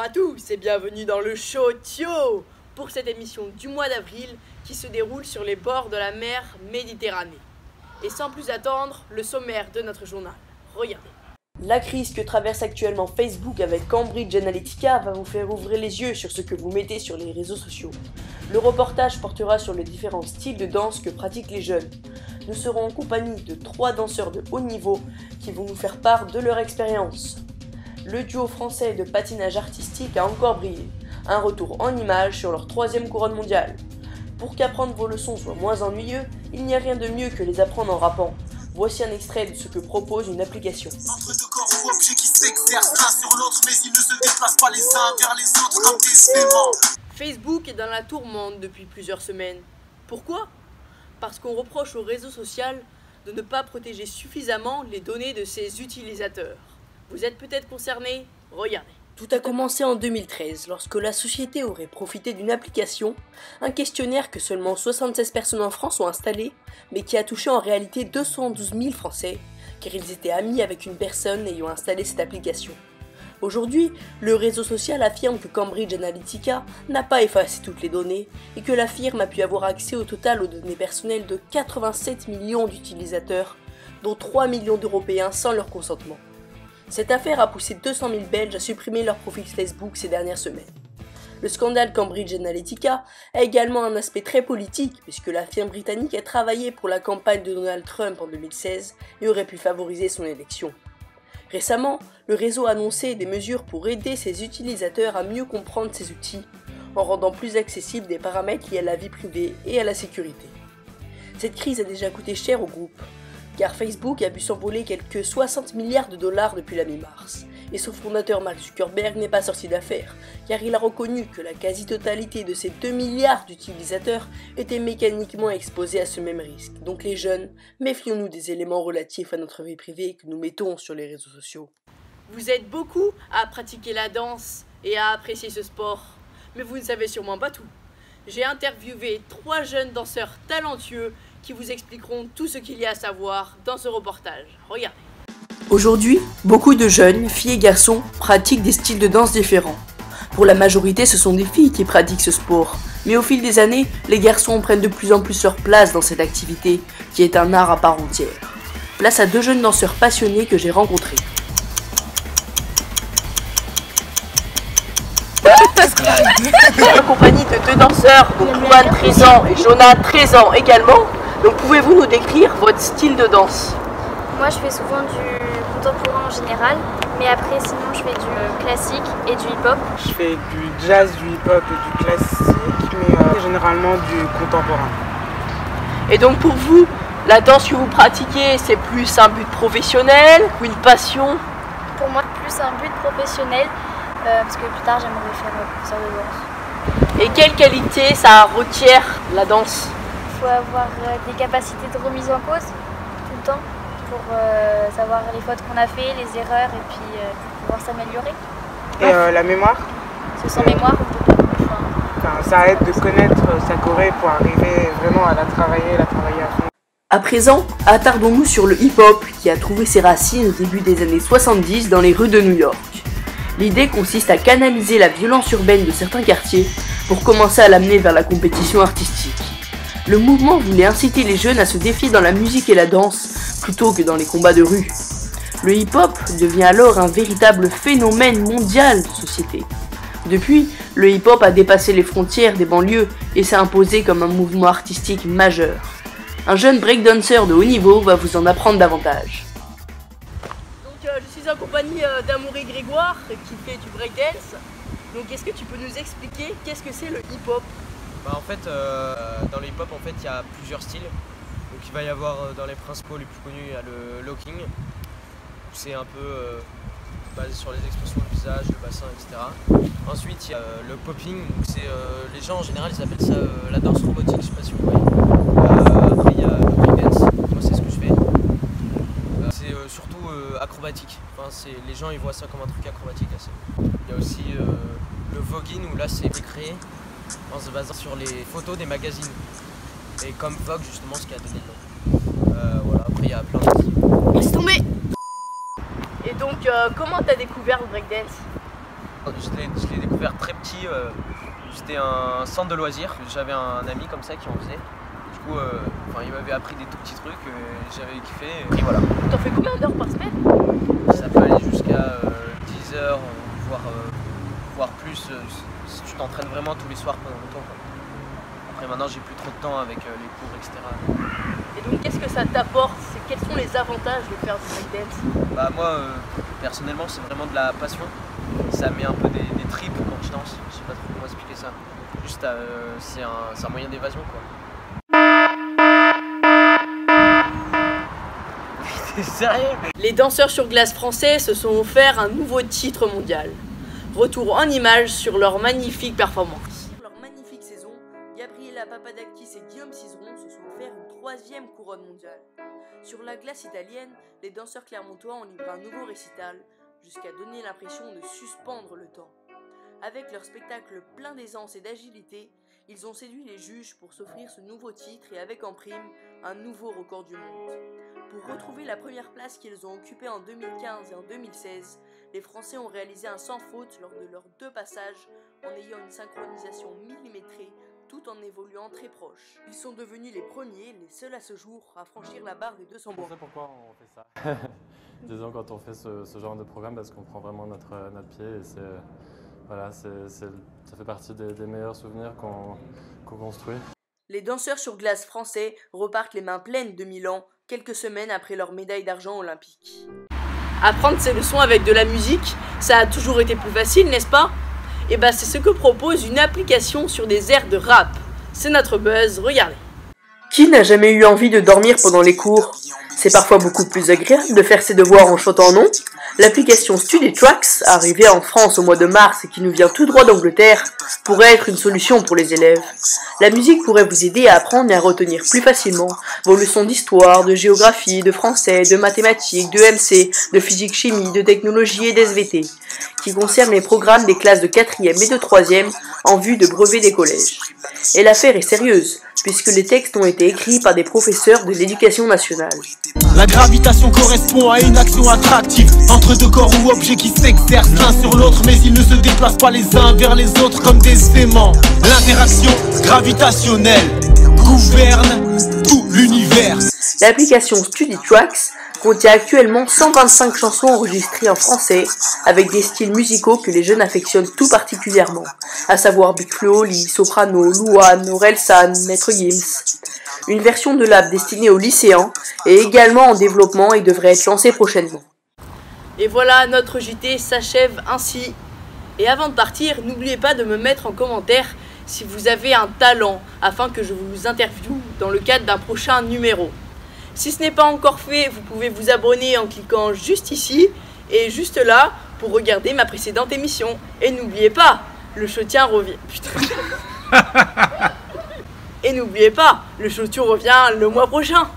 à tous et bienvenue dans le show Tio pour cette émission du mois d'avril qui se déroule sur les bords de la mer Méditerranée. Et sans plus attendre, le sommaire de notre journal. Regardez. La crise que traverse actuellement Facebook avec Cambridge Analytica va vous faire ouvrir les yeux sur ce que vous mettez sur les réseaux sociaux. Le reportage portera sur les différents styles de danse que pratiquent les jeunes. Nous serons en compagnie de 3 danseurs de haut niveau qui vont nous faire part de leur expérience. Le duo français de patinage artistique a encore brillé. Un retour en images sur leur 3e couronne mondiale. Pour qu'apprendre vos leçons soit moins ennuyeux, il n'y a rien de mieux que les apprendre en rappant. Voici un extrait de ce que propose une application. Entre deux corps ou objets qui s'exercent l'un sur l'autre, mais ils ne se déplacent pas les uns vers les autres comme des aimants. Facebook est dans la tourmente depuis plusieurs semaines. Pourquoi ? Parce qu'on reproche au réseau social de ne pas protéger suffisamment les données de ses utilisateurs. Vous êtes peut-être concerné ? Regardez. Tout a commencé en 2013, lorsque la société aurait profité d'une application, un questionnaire que seulement 76 personnes en France ont installé, mais qui a touché en réalité 212 000 Français, car ils étaient amis avec une personne ayant installé cette application. Aujourd'hui, le réseau social affirme que Cambridge Analytica n'a pas effacé toutes les données et que la firme a pu avoir accès au total aux données personnelles de 87 millions d'utilisateurs, dont 3 millions d'Européens sans leur consentement. Cette affaire a poussé 200 000 Belges à supprimer leur profil Facebook ces dernières semaines. Le scandale Cambridge Analytica a également un aspect très politique puisque la firme britannique a travaillé pour la campagne de Donald Trump en 2016 et aurait pu favoriser son élection. Récemment, le réseau a annoncé des mesures pour aider ses utilisateurs à mieux comprendre ces outils en rendant plus accessibles des paramètres liés à la vie privée et à la sécurité. Cette crise a déjà coûté cher au groupe, car Facebook a vu s'envoler quelques 60 milliards de dollars depuis la mi-mars. Et son fondateur Mark Zuckerberg n'est pas sorti d'affaire, car il a reconnu que la quasi-totalité de ces 2 milliards d'utilisateurs étaient mécaniquement exposés à ce même risque. Donc les jeunes, méfions-nous des éléments relatifs à notre vie privée que nous mettons sur les réseaux sociaux. Vous êtes beaucoup à pratiquer la danse et à apprécier ce sport, mais vous ne savez sûrement pas tout. J'ai interviewé 3 jeunes danseurs talentueux qui vous expliqueront tout ce qu'il y a à savoir dans ce reportage. Regardez. Aujourd'hui, beaucoup de jeunes, filles et garçons, pratiquent des styles de danse différents. Pour la majorité, ce sont des filles qui pratiquent ce sport. Mais au fil des années, les garçons prennent de plus en plus leur place dans cette activité, qui est un art à part entière. Place à 2 jeunes danseurs passionnés que j'ai rencontrés. En compagnie de 2 danseurs, donc Juan 13 ans et Jonah 13 ans également. Donc pouvez-vous nous décrire votre style de danse ? Moi je fais souvent du contemporain en général, mais après sinon je fais du classique et du hip-hop. Je fais du jazz, du hip-hop et du classique, mais généralement du contemporain. Et donc pour vous, la danse que vous pratiquez, c'est plus un but professionnel ou une passion ? Pour moi plus un but professionnel, parce que plus tard j'aimerais faire professeur de danse. Et quelle qualité ça requiert la danse ? Il faut avoir des capacités de remise en cause tout le temps pour savoir les fautes qu'on a fait, les erreurs et puis pouvoir s'améliorer. Et la mémoire ? Parce que sans mémoire, on peut pas. Ça aide de connaître sa choré pour arriver vraiment à la travailler à fond. À présent, attardons-nous sur le hip-hop qui a trouvé ses racines au début des années 70 dans les rues de New York. L'idée consiste à canaliser la violence urbaine de certains quartiers pour commencer à l'amener vers la compétition artistique. Le mouvement voulait inciter les jeunes à se défier dans la musique et la danse, plutôt que dans les combats de rue. Le hip-hop devient alors un véritable phénomène mondial de société. Depuis, le hip-hop a dépassé les frontières des banlieues et s'est imposé comme un mouvement artistique majeur. Un jeune breakdancer de haut niveau va vous en apprendre davantage. Donc je suis en compagnie d'Amaury Grégoire qui fait du breakdance. Donc est-ce que tu peux nous expliquer qu'est-ce que c'est le hip-hop ? En fait, dans le hip-hop, il y a plusieurs styles. Donc il va y avoir dans les principaux les plus connus, il y a le locking. C'est un peu basé sur les expressions du visage, le bassin, etc. Ensuite, il y a le popping. Donc c'est les gens en général, ils appellent ça la danse robotique. Je sais pas si vous voyez. Après, il y a le breakdance. Moi, c'est ce que je fais. C'est surtout acrobatique. Les gens, ils voient ça comme un truc acrobatique. Il y a aussi le voguing où là, c'est créé en se basant sur les photos des magazines et comme Vogue justement ce qui a donné le nom. Voilà, après il y a plein de... Laisse tomber. Et donc comment t'as découvert le breakdance ? Je l'ai découvert très petit, c'était un centre de loisirs. J'avais un ami comme ça qui en faisait. Du coup, il m'avait appris des tout petits trucs, j'avais kiffé et voilà. T'en fais combien d'heures par semaine? Ça peut aller jusqu'à 10 heures, voire plus, si tu t'entraînes vraiment tous les soirs pendant longtemps. Après maintenant j'ai plus trop de temps avec les cours, etc. Et donc qu'est-ce que ça t'apporte? Quels sont les avantages de faire du breakdance? Bah moi, personnellement, c'est vraiment de la passion. Ça met un peu des tripes quand je danse. Je sais pas trop comment expliquer ça. Juste, c'est un moyen d'évasion, quoi. T'es sérieux? Les danseurs sur glace français se sont offerts un nouveau titre mondial. Retour en images sur leur magnifique performance. Leur magnifique saison, Gabriela Papadakis et Guillaume Cizeron se sont offerts une 3e couronne mondiale. Sur la glace italienne, les danseurs clermontois ont livré un nouveau récital, jusqu'à donner l'impression de suspendre le temps. Avec leur spectacle plein d'aisance et d'agilité, ils ont séduit les juges pour s'offrir ce nouveau titre et avec en prime un nouveau record du monde. Pour retrouver la première place qu'ils ont occupée en 2015 et en 2016, les Français ont réalisé un sans faute lors de leurs 2 passages en ayant une synchronisation millimétrée tout en évoluant très proche. Ils sont devenus les premiers, les seuls à ce jour, à franchir la barre des 200 bornes. Je sais pourquoi on fait ça. Disons quand on fait ce genre de programme parce qu'on prend vraiment notre pied et voilà, ça fait partie des meilleurs souvenirs qu'on construit. Les danseurs sur glace français repartent les mains pleines de Milan quelques semaines après leur médaille d'argent olympique. Apprendre ses leçons avec de la musique, ça a toujours été plus facile, n'est-ce pas? Et bah c'est ce que propose une application sur des airs de rap. C'est notre buzz, regardez. Qui n'a jamais eu envie de dormir pendant les cours? C'est parfois beaucoup plus agréable de faire ses devoirs en chantant, non? L'application StudyTracks, arrivée en France au mois de mars et qui nous vient tout droit d'Angleterre, pourrait être une solution pour les élèves. La musique pourrait vous aider à apprendre et à retenir plus facilement vos leçons d'histoire, de géographie, de français, de mathématiques, de MC, de physique-chimie, de technologie et d'SVT, qui concernent les programmes des classes de 4e et de 3e en vue de brevet des collèges. Et l'affaire est sérieuse, puisque les textes ont été écrits par des professeurs de l'éducation nationale. La gravitation correspond à une action attractive entre 2 corps ou objets qui s'exercent l'un sur l'autre, mais ils ne se déplacent pas les uns vers les autres comme des aimants. L'interaction gravitationnelle gouverne tout l'univers. L'application StudyTracks contient actuellement 125 chansons enregistrées en français avec des styles musicaux que les jeunes affectionnent tout particulièrement, à savoir Big Flo, Oli, Soprano, Louane, Orelsan, Maître Gims. Une version de l'app destinée aux lycéens est également en développement et devrait être lancée prochainement. Et voilà, notre JT s'achève ainsi. Et avant de partir, n'oubliez pas de me mettre en commentaire si vous avez un talent afin que je vous interviewe dans le cadre d'un prochain numéro. Si ce n'est pas encore fait, vous pouvez vous abonner en cliquant juste ici et juste là pour regarder ma précédente émission. Et n'oubliez pas, le Chotien revient... Putain. Et n'oubliez pas, le Chotien revient le mois prochain.